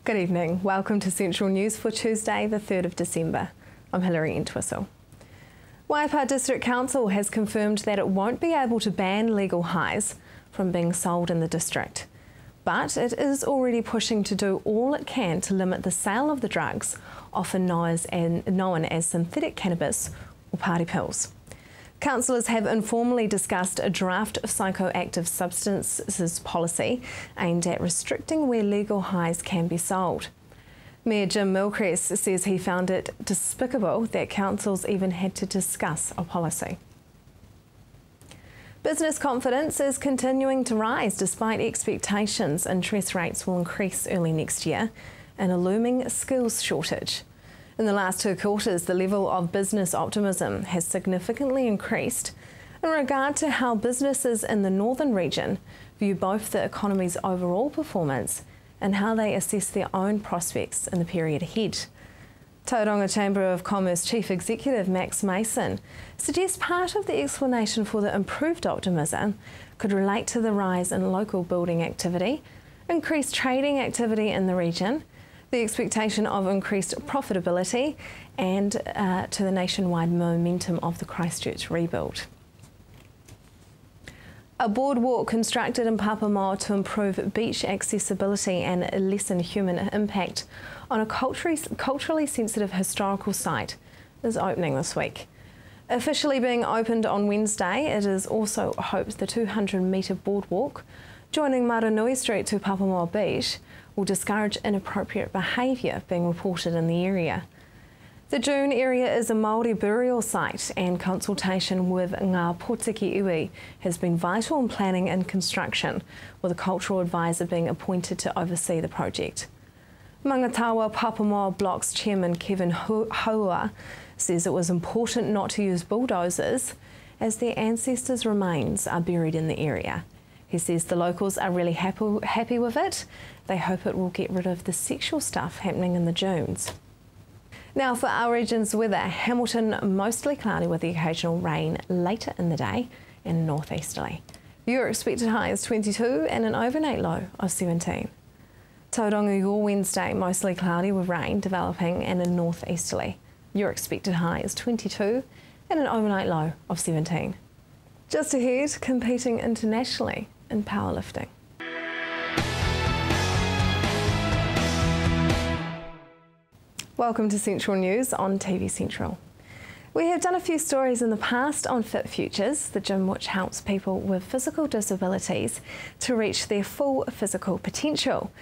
Good evening. Welcome to Central News for Tuesday, the 3rd of December. I'm Hilary Entwistle. Waipa District Council has confirmed that it won't be able to ban legal highs from being sold in the district, but it is already pushing to do all it can to limit the sale of the drugs, often known as synthetic cannabis or party pills. Councillors have informally discussed a draft psychoactive substances policy aimed at restricting where legal highs can be sold. Mayor Jim Milcrest says he found it despicable that councils even had to discuss a policy. Business confidence is continuing to rise despite expectations interest rates will increase early next year and a looming skills shortage. In the last 2 quarters, the level of business optimism has significantly increased in regard to how businesses in the northern region view both the economy's overall performance and how they assess their own prospects in the period ahead. Tauranga Chamber of Commerce Chief Executive Max Mason suggests part of the explanation for the improved optimism could relate to the rise in local building activity, increased trading activity in the region, the expectation of increased profitability and to the nationwide momentum of the Christchurch rebuild. A boardwalk constructed in Papamoa to improve beach accessibility and lessen human impact on a culturally sensitive historical site is opening this week. Officially being opened on Wednesday, it is also hoped the 200-metre boardwalk joining Maranui Street to Papamoa Beach will discourage inappropriate behaviour being reported in the area. The dune area is a Māori burial site and consultation with Ngā Pōtiki Iwi has been vital in planning and construction, with a cultural advisor being appointed to oversee the project. Mangatawa Papamoa Block's chairman Kevin Haua says it was important not to use bulldozers as their ancestors' remains are buried in the area. He says the locals are really happy with it. They hope it will get rid of the sexual stuff happening in the dunes. Now for our region's weather, Hamilton mostly cloudy with the occasional rain later in the day and northeasterly. Your expected high is 22 and an overnight low of 17. Tauranga your Wednesday mostly cloudy with rain developing and a northeasterly. Your expected high is 22 and an overnight low of 17. Just ahead, competing internationally in powerlifting. Welcome to Central News on TV Central. We have done a few stories in the past on Fit Futures, the gym which helps people with physical disabilities to reach their full physical potential.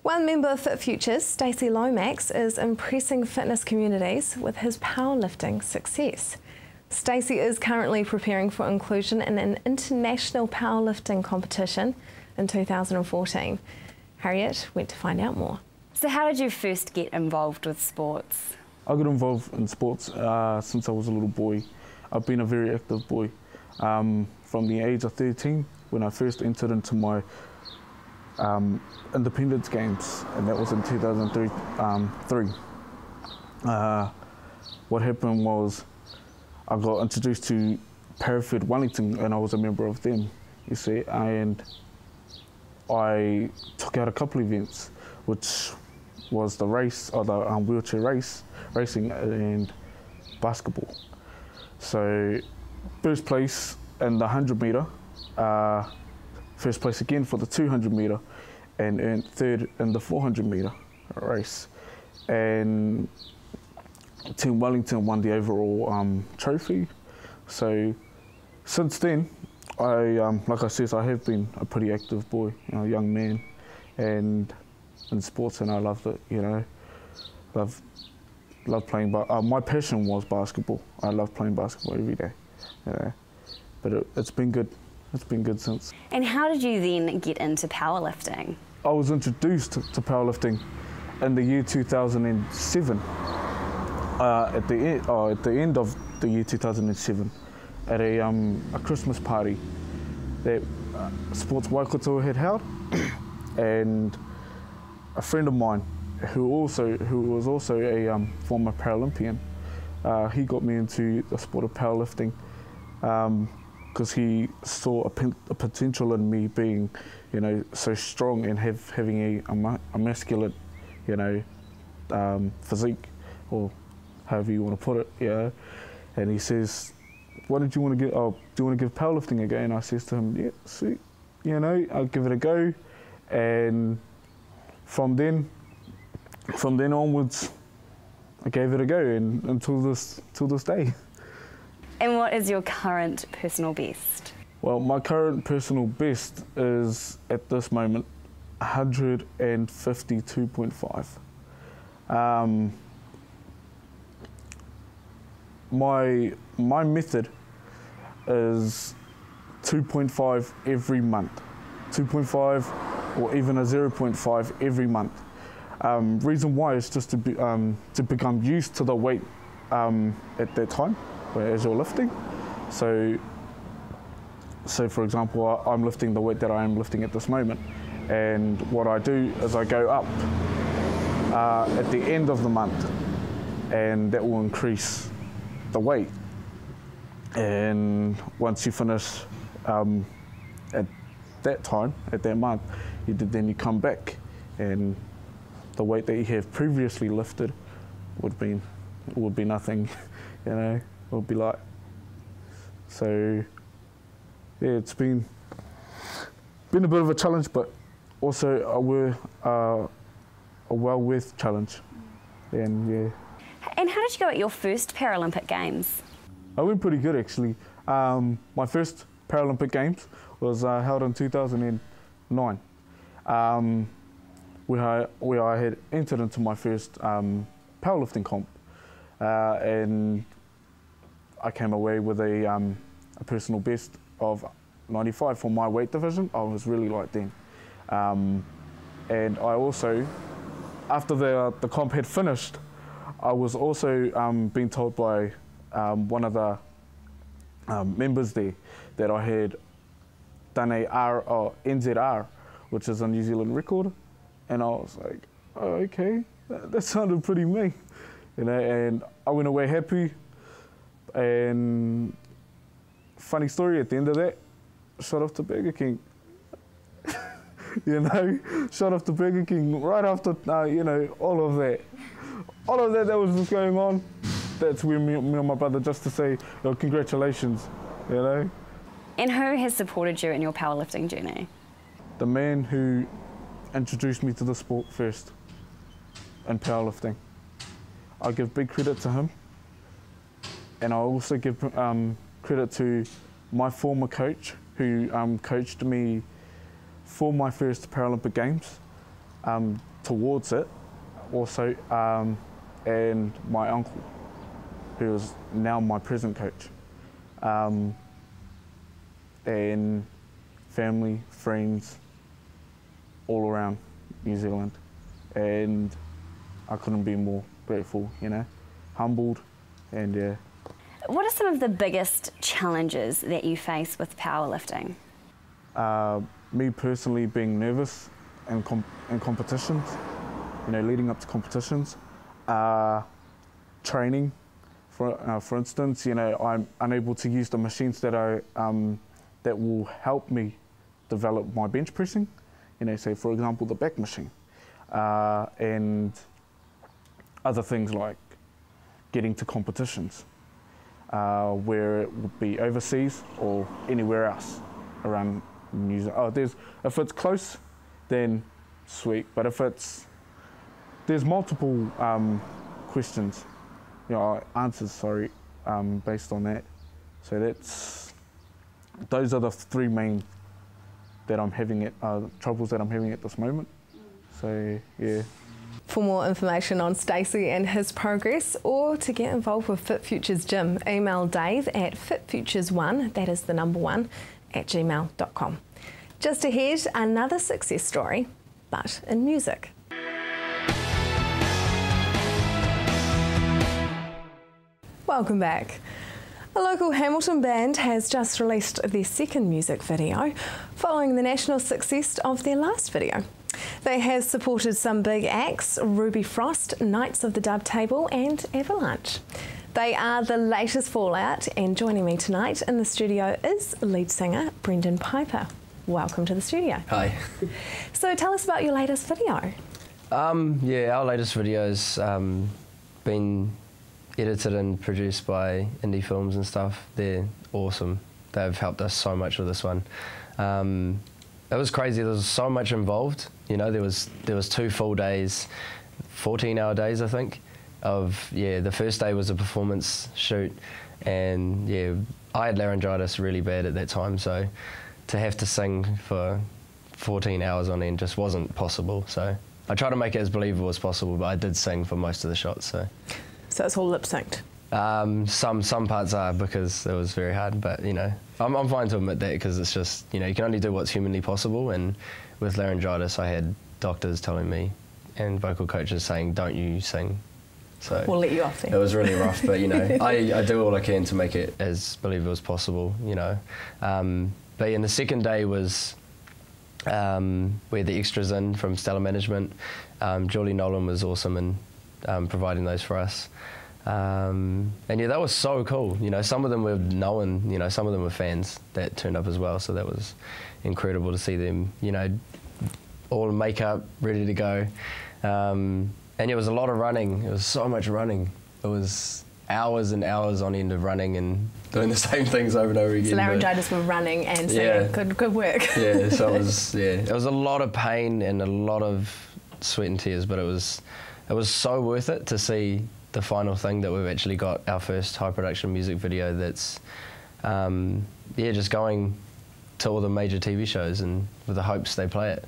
One member of Fit Futures, Stacey Lomax, is impressing fitness communities with his powerlifting success. Stacey is currently preparing for inclusion in an international powerlifting competition in 2014. Harriet went to find out more. So how did you first get involved with sports? I got involved in sports since I was a little boy. I've been a very active boy. From the age of 13, when I first entered into my independence games, and that was in 2003. What happened was I got introduced to Parafed Wellington and I was a member of them, you see, and I took out a couple of events, which was the race, or the wheelchair racing and basketball. So first place in the 100 metre, first place again for the 200 metre, and earned third in the 400 metre race. And Team Wellington won the overall trophy. So since then, like I said, I have been a pretty active boy, young man, and in sports, and I loved it. Love playing. But my passion was basketball. I love playing basketball every day. But it's been good. It's been good since. And how did you then get into powerlifting? I was introduced to powerlifting in the year 2007. At the end of the year 2007, at a Christmas party that Sports Waikato had held, and a friend of mine who was also a former Paralympian, he got me into the sport of powerlifting because he saw a potential in me being, so strong and having a masculine, you know, physique, or however you want to put it, you know. And he says, "What did you want to give? Oh, do you want to give powerlifting a go?" And I says to him, "Yeah, sweet, you know, I'll give it a go." And from then onwards, I gave it a go, and until this day. And what is your current personal best? Well, my current personal best is at this moment 152.5. My method is 2.5 every month, 2.5 or even a 0.5 every month. Reason why is just to become used to the weight at that time as you're lifting. So for example, I'm lifting the weight that I am lifting at this moment, and what I do is I go up at the end of the month, and that will increase the weight. And once you finish at that time, at that month, then you come back, and the weight that you have previously lifted would be nothing, you know, it would be light. So yeah, it's been a bit of a challenge, but also a well worth challenge. And yeah. And how did you go at your first Paralympic Games? I went pretty good, actually. My first Paralympic Games was held in 2009, where I had entered into my first powerlifting comp, and I came away with a personal best of 95 for my weight division. I was really light then. And I also, after the comp had finished, I was also being told by one of the members there that I had done a NZR, which is a New Zealand record, and I was like, oh, okay, that sounded pretty me, you know. And I went away happy. And funny story, at the end of that, shot off to Burger King. You know, shot off to Burger King right after, you know, all of that that was just going on. That's where me and my brother, just to say, oh, congratulations, you know. And who has supported you in your powerlifting journey? The man who introduced me to the sport first, in powerlifting. I give big credit to him, and I also give credit to my former coach, who coached me for my first Paralympic Games, towards it also, and my uncle, who is now my present coach, and family, friends, all around New Zealand. And I couldn't be more grateful, you know, humbled, and yeah. What are some of the biggest challenges that you face with powerlifting? Me personally, being nervous in competitions, you know, leading up to competitions. Training, for instance, you know, I'm unable to use the machines that that will help me develop my bench pressing. You know, say for example the back machine, and other things like getting to competitions, where it would be overseas or anywhere else around New Zealand. If it's close, then sweet. But if there's multiple questions, you know, answers, sorry, based on that. So those are the three main that I'm having troubles that I'm having at this moment. So yeah. For more information on Stacey and his progress, or to get involved with Fit Futures Gym, email Dave at fitfutures1, that is the number 1, @gmail.com. Just ahead, another success story, but in music. Welcome back. A local Hamilton band has just released their second music video, following the national success of their last video. They have supported some big acts: Ruby Frost, Knights of the Dove Table and Avalanche. They are the latest fallout, and joining me tonight in the studio is lead singer Brendan Piper. Welcome to the studio. Hi. So tell us about your latest video. Yeah, our latest videos been edited and produced by Indie Films and stuff. They're awesome. They've helped us so much with this one. It was crazy. There was so much involved. You know, there was 2 full days, 14-hour days, I think. The first day was a performance shoot, and yeah, I had laryngitis really bad at that time, so to have to sing for 14 hours on end just wasn't possible. So I tried to make it as believable as possible, but I did sing for most of the shots. So it's all lip synced. Some parts are, because it was very hard, but you know, I'm fine to admit that, because it's just, you know, you can only do what's humanly possible, and with laryngitis I had doctors telling me and vocal coaches saying, don't you sing. So we'll let you off then. It was really rough, but you know, I do all I can to make it as believable as possible, you know. But yeah, the second day was where the extras in from Stellar Management. Julie Nolan was awesome in providing those for us. And yeah, that was so cool. You know, some of them were known, you know, some of them were fans that turned up as well. So that was incredible to see them, you know, all in makeup, ready to go. And it was a lot of running. It was so much running. It was hours and hours on end of running and doing the same things over and over again. So laryngitis were running and singing. Yeah. Good work. Yeah, so it was a lot of pain and a lot of sweat and tears, but it was so worth it to see the final thing, that we've actually got our first high production music video that's just going to all the major TV shows, and with the hopes they play it.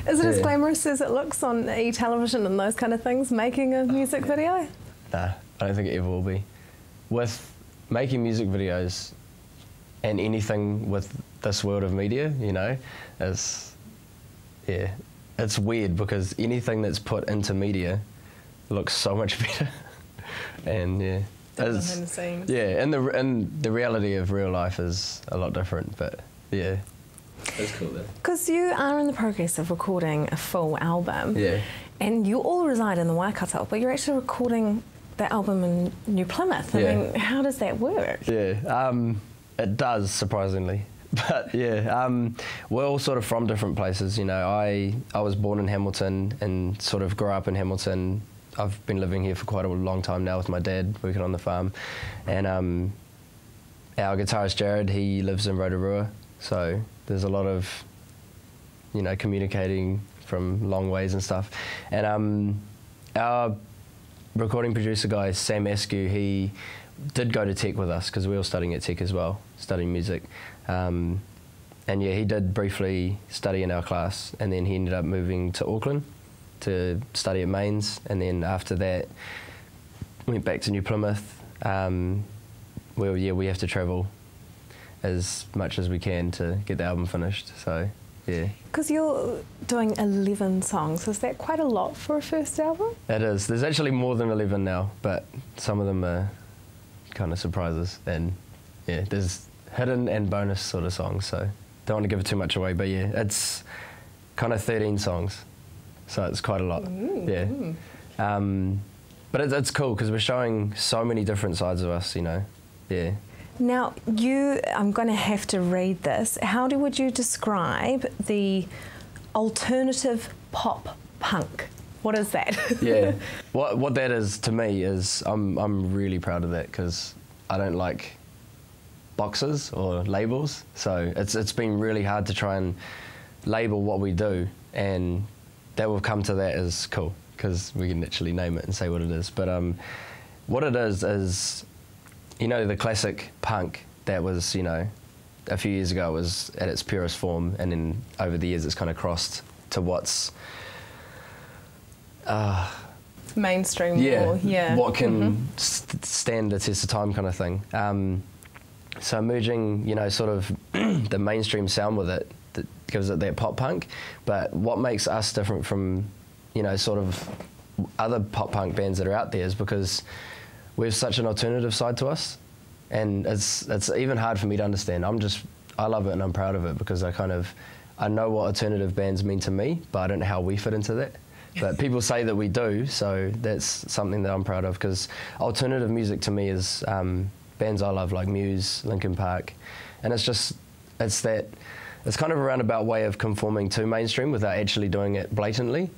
Is it as glamorous as it looks on e-television and those kind of things, making a music video? Nah, I don't think it ever will be. With making music videos and anything with this world of media, you know, it's weird, because anything that's put into media looks so much better. And and the reality of real life is a lot different, but yeah, it's cool though. Because you are in the progress of recording a full album, and you all reside in the Waikato, but you're actually recording the album in New Plymouth. I mean, how does that work? Yeah, it does, surprisingly. But yeah, we're all sort of from different places. You know, I was born in Hamilton and sort of grew up in Hamilton. I've been living here for quite a long time now with my dad, working on the farm. And our guitarist Jared, he lives in Rotorua, so there's a lot of, you know, communicating from long ways and stuff. And our recording producer guy, Sam Askew, he did go to Tech with us, because we were studying at Tech as well, studying music. And yeah, he did briefly study in our class, and then he ended up moving to Auckland to study at Mains, and then after that went back to New Plymouth. We have to travel as much as we can to get the album finished, so yeah. Because you're doing 11 songs, is that quite a lot for a first album? It is. There's actually more than 11 now, but some of them are kind of surprises, and yeah, there's hidden and bonus sort of songs, so don't want to give it too much away, but yeah, it's kind of 13 songs. So it's quite a lot, but it's cool, because we're showing so many different sides of us, you know, Now, I'm going to have to read this. How would you describe the alternative pop punk? What is that? Yeah, what that is to me is, I'm really proud of that, because I don't like boxes or labels, so it's been really hard to try and label what we do, and that we've come to that is cool, because we can actually name it and say what it is. But what it is, you know, the classic punk that was, you know, a few years ago was at its purest form, and then over the years it's kind of crossed to what's mainstream more, what can stand the test of time kind of thing. So merging, you know, sort of the mainstream sound with it, that gives it that pop punk. But what makes us different from, you know, sort of other pop punk bands that are out there is because we have such an alternative side to us, and it's even hard for me to understand. I love it and I'm proud of it, because I know what alternative bands mean to me, but I don't know how we fit into that. But people say that we do, so that's something that I'm proud of, because alternative music to me is bands I love, like Muse, Linkin Park, and it's kind of a roundabout way of conforming to mainstream without actually doing it blatantly,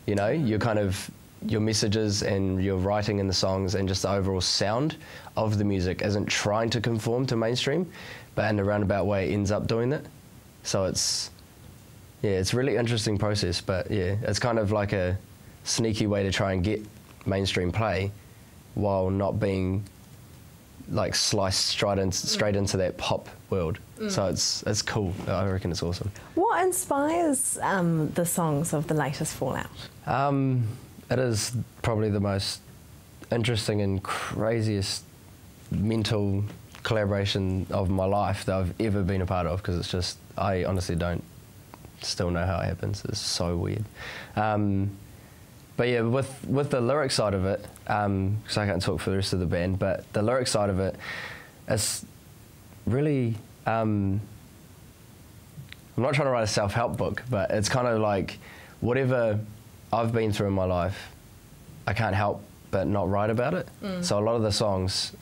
you know, your messages and your writing in the songs and just the overall sound of the music isn't trying to conform to mainstream, but in a roundabout way it ends up doing that. So it's a really interesting process, but yeah, it's kind of like a sneaky way to try and get mainstream play while not being like sliced straight into that pop world. So it's cool. I reckon it's awesome. What inspires the songs of the latest Fallout? It is probably the most interesting and craziest mental collaboration of my life that I've ever been a part of, because it's just, I honestly don't still know how it happens. It's so weird. But yeah, with the lyric side of it, because I can't talk for the rest of the band, but the lyric side of it, it's really, I'm not trying to write a self-help book, but it's kind of like whatever I've been through in my life, I can't help but not write about it. So a lot of the songs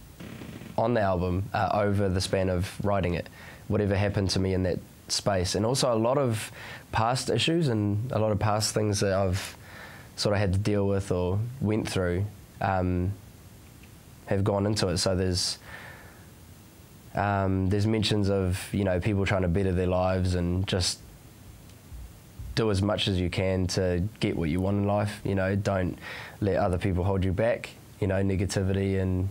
on the album are over the span of writing it, whatever happened to me in that space, and also a lot of past issues and a lot of past things that I've sort of had to deal with or went through have gone into it. So there's mentions of, you know, people trying to better their lives and just do as much as you can to get what you want in life. You know, don't let other people hold you back. You know, negativity and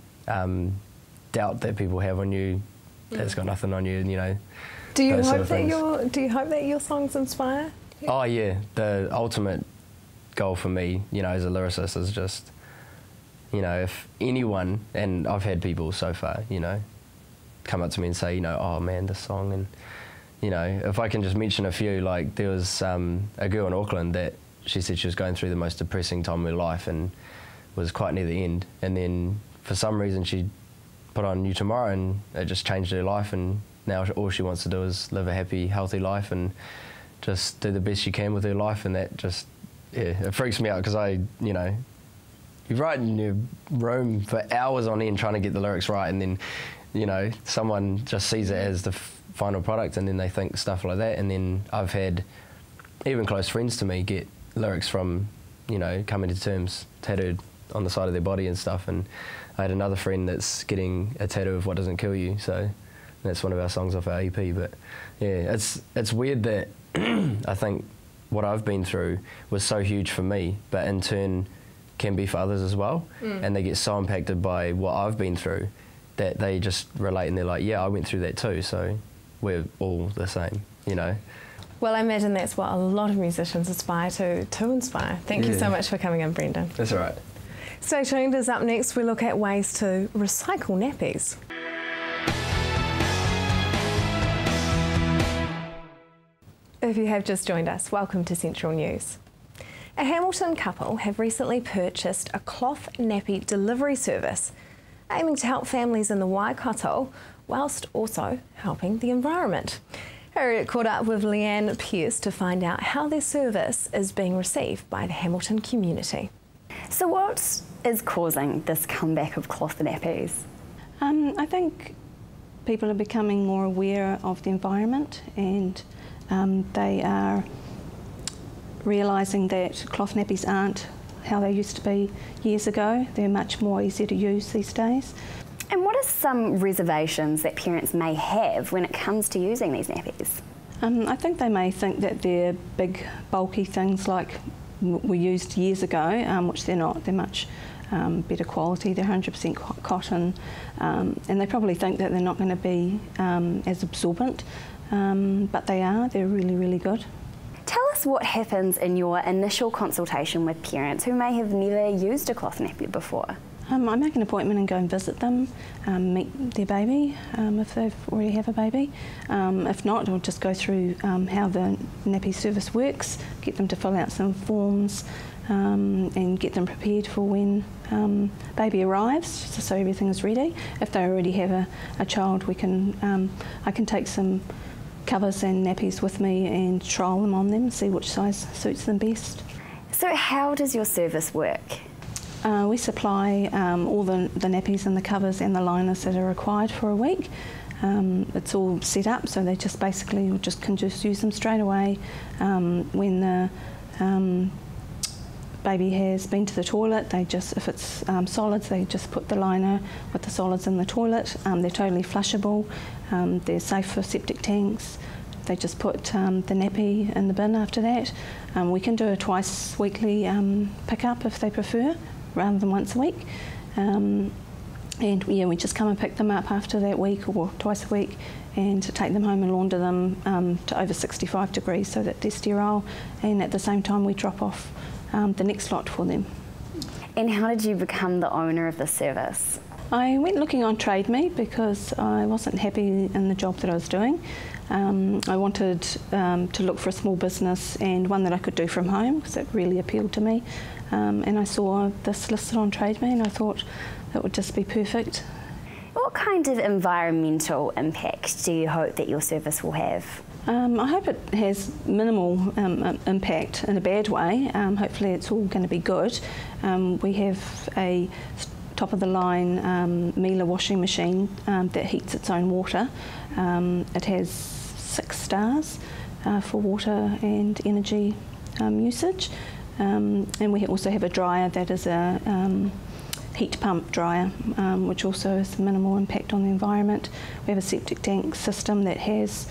doubt that people have on you, that's got nothing on you. You know. Do you hope that your songs inspire? Oh yeah, the ultimate goal for me, you know, as a lyricist is just, you know, if anyone, and I've had people so far, you know, come up to me and say, you know, oh man, this song, and you know, if I can just mention a few, like there was a girl in Auckland that she said she was going through the most depressing time of her life and was quite near the end, and then for some reason she put on New Tomorrow and it just changed her life, and now all she wants to do is live a happy, healthy life and just do the best she can with her life, and that just, yeah, it freaks me out because you know, you write in your room for hours on end trying to get the lyrics right, and then, you know, someone just sees it as the final product and then they think stuff like that. And then I've had even close friends to me get lyrics from, you know, coming to terms tattooed on the side of their body and stuff. And I had another friend that's getting a tattoo of What Doesn't Kill You, so that's one of our songs off our EP. But yeah, it's weird that I think what I've been through was so huge for me, but in turn can be for others as well. And they get so impacted by what I've been through that they just relate and they're like, yeah, I went through that too, so we're all the same, you know. Well, I imagine that's what a lot of musicians aspire to inspire. Thank you so much for coming in, Brendan. That's all right. Stay tuned, as up next we look at ways to recycle nappies. If you have just joined us, welcome to Central News. A Hamilton couple have recently purchased a cloth nappy delivery service aiming to help families in the Waikato whilst also helping the environment. Harriet caught up with Leanne Pearce to find out how their service is being received by the Hamilton community. So what is causing this comeback of cloth nappies? I think people are becoming more aware of the environment, and they are realising that cloth nappies aren't how they used to be years ago. They're much more easy to use these days. And what are some reservations that parents may have when it comes to using these nappies? I think they may think that they're big, bulky things like were used years ago, which they're not. They're much better quality. They're 100% cotton, and they probably think that they're not going to be as absorbent, but they are. They're really, really good. Tell us what happens in your initial consultation with parents who may have never used a cloth nappy before. I make an appointment and go and visit them, meet their baby if they already have a baby. If not, I'll just go through how the nappy service works, get them to fill out some forms and get them prepared for when baby arrives, so everything is ready. If they already have a child, we can I can take some covers and nappies with me and trial them on them, see which size suits them best. So how does your service work? We supply all the nappies and the covers and the liners that are required for a week. It's all set up, so they just basically can just use them straight away when the baby has been to the toilet, they just, if it's solids, they just put the liner with the solids in the toilet. They're totally flushable. They're safe for septic tanks. They just put the nappy in the bin after that. We can do a twice weekly pick-up if they prefer, rather than once a week. And yeah, we just come and pick them up after that week or twice a week and take them home and launder them to over 65 degrees so that they're sterile, and at the same time we drop off the next lot for them. And how did you become the owner of the service? I went looking on Trade Me because I wasn't happy in the job that I was doing. I wanted to look for a small business and one that I could do from home because it really appealed to me. And I saw this listed on Trade Me and I thought that would just be perfect. What kind of environmental impact do you hope that your service will have? I hope it has minimal impact in a bad way. Hopefully it's all going to be good. We have a top-of-the-line Miele washing machine that heats its own water. It has 6 stars for water and energy usage. And we also have a dryer that is a heat pump dryer, which also has minimal impact on the environment. We have a septic tank system that has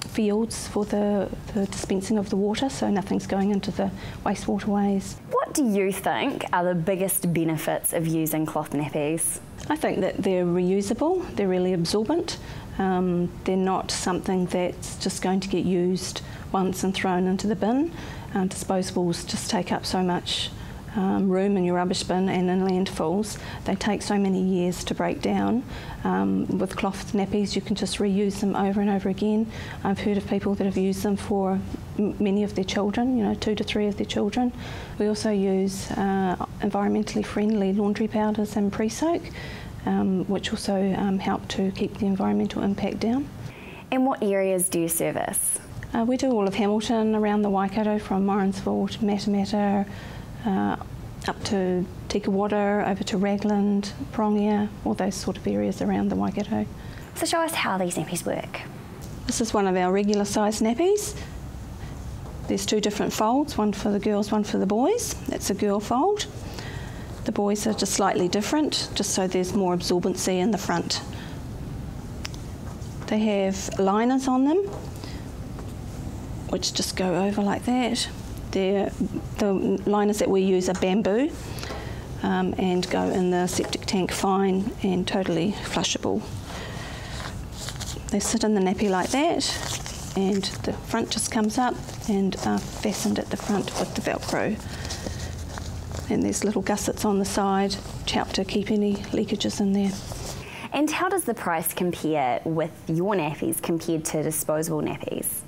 fields for the dispensing of the water, so nothing's going into the wastewater ways. What do you think are the biggest benefits of using cloth nappies? I think that they're reusable, they're really absorbent. They're not something that's just going to get used once and thrown into the bin. Disposables just take up so much room in your rubbish bin and in landfills. They take so many years to break down. With cloth nappies you can just reuse them over and over again. I've heard of people that have used them for many of their children, you know, 2 to 3 of their children. We also use environmentally friendly laundry powders and pre-soak, which also help to keep the environmental impact down. And what areas do you service? We do all of Hamilton, around the Waikato, from Morrinsville to Matamata, up to Tikawata, over to Ragland, Prongia, all those sort of areas around the Waikato. So show us how these nappies work. This is one of our regular size nappies. There's 2 different folds, one for the girls, one for the boys. That's a girl fold. The boys are just slightly different, just so there's more absorbency in the front. They have liners on them, which just go over like that. The liners that we use are bamboo and go in the septic tank fine and totally flushable. They sit in the nappy like that, and the front just comes up and are fastened at the front with the Velcro. And there's little gussets on the side to help to keep any leakages in there. And how does the price compare with your nappies compared to disposable nappies?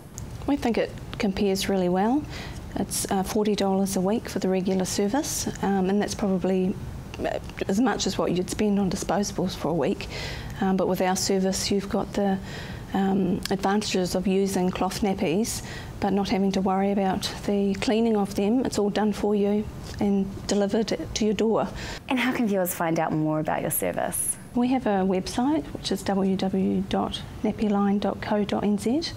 We think it compares really well. It's $40 a week for the regular service, and that's probably as much as what you'd spend on disposables for a week. But with our service, you've got the advantages of using cloth nappies, but not having to worry about the cleaning of them. It's all done for you and delivered to your door. And how can viewers find out more about your service? We have a website, which is www.nappyline.co.nz,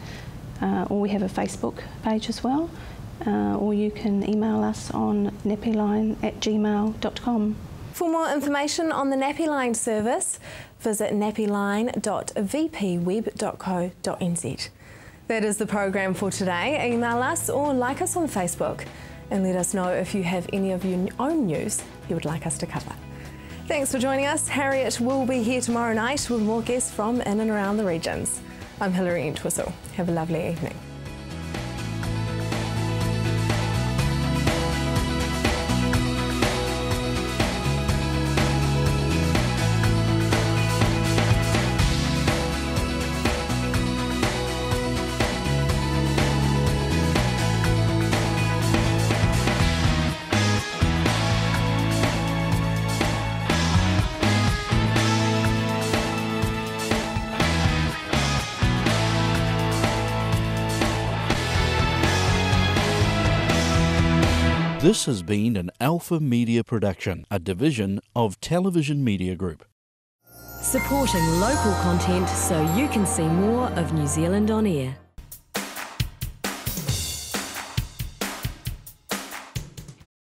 or we have a Facebook page as well. Or you can email us on nappyline@gmail.com. For more information on the Nappyline service, visit nappyline.vpweb.co.nz. That is the program for today. Email us or like us on Facebook and let us know if you have any of your own news you would like us to cover. Thanks for joining us. Harriet will be here tomorrow night with more guests from in and around the regions. I'm Hilary Entwistle. Have a lovely evening. This has been an Alpha Media production, a division of Television Media Group. Supporting local content so you can see more of New Zealand on air.